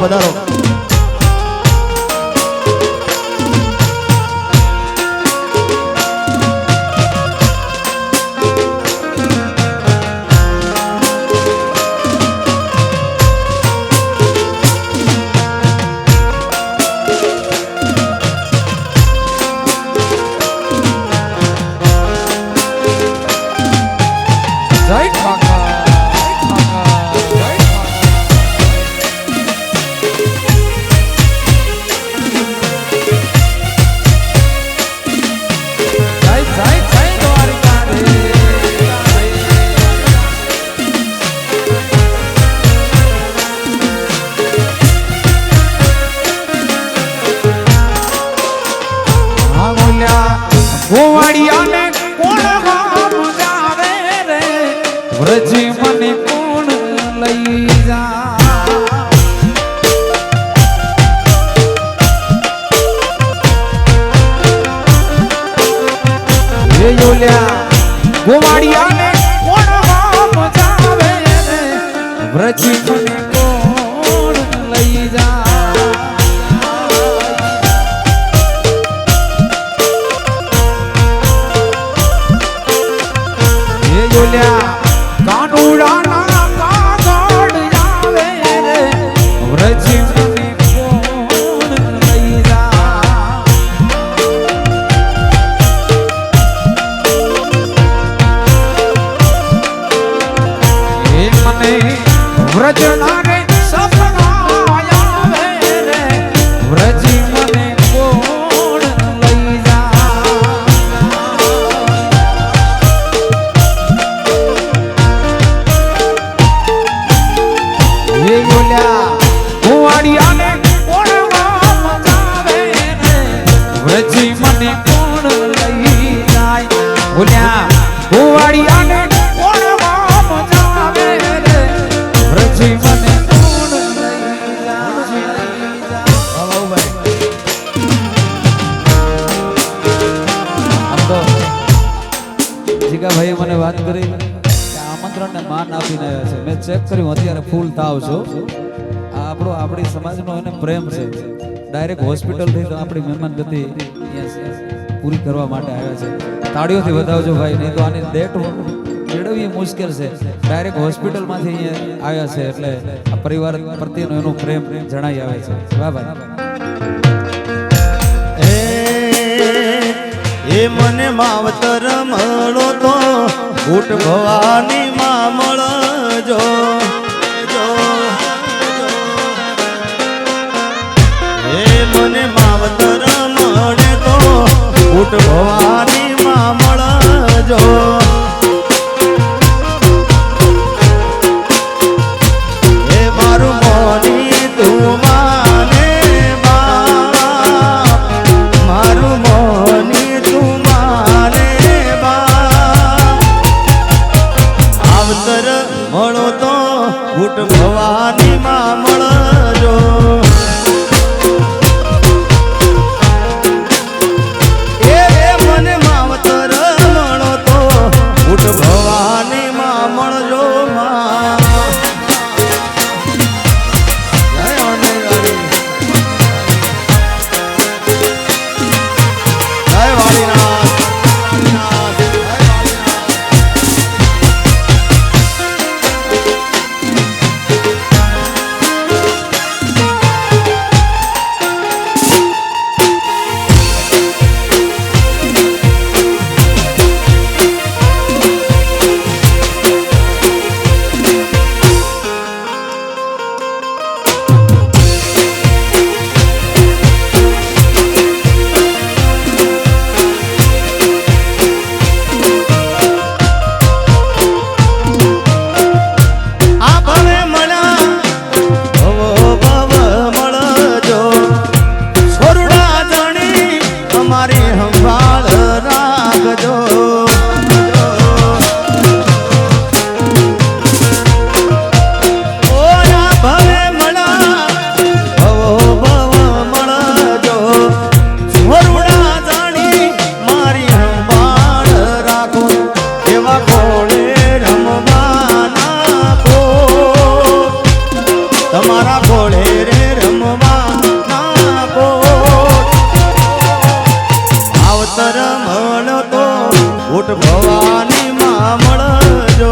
પધારો. ગોવાળિયાને કોણ ગામ જાવે રે વ્રજી મને કોણ લઈ જા એ યોલ્યા ગોવાળિયાને કોણ ગામ જાવે રે વ્રજી મને કોણ લઈ જા કાનુડાના કાગળ આવે રે વ્રજી મને કોણ લઈ જા એ મને વ્રજના રે સપના આવે રે વ્રજી મને કોણ લઈ જા ગોવાળિયાને કોણ ગામ જાવે રે વ્રજી મને કોણ લઈ જાય બોલ્યા ગોવાળિયાને કોણ ગામ જાવે રે વ્રજી મને કોણ લઈ જાય આમ તો જીગાભાઈએ મને વાત કરી આમંત્રણ ને માન આપીને આવ્યા છે. મેં ચેક કર્યું અત્યારે ફૂલ તાવ છો. આ આપણી સમાજનો એને પ્રેમ છે. ડાયરેક્ટ હોસ્પિટલથી તો આપણી મહેમાન ગતિ પૂરી કરવા માટે આવ્યા છે. તાળીઓથી વધાવજો ભાઈ, નહીં તો આની ડેટ મેળવવી મુશ્કેલ છે. ડાયરેક્ટ હોસ્પિટલમાંથી અહીંયા આવ્યા છે એટલે આ પરિવાર પ્રત્યેનો એનો પ્રેમ જણાઈ આવે છે. વાહ ભાઈ. એ મને માવતર મળો તો ઉઠ ભવાની માં મળજો એ મને માવતર મળે તો ઉઠ ભવાની માં મળજો એ મારું મોની તું માને મારું મોની તું માને આવતર મળો તો ઉઠ ભવાની માં મળજો એ મને માવતર મળો તો ઉઠ ભવાની માં મળજો માં તમારા ઘોડે રે મળતો ઉઠ ભવાની માં મળજો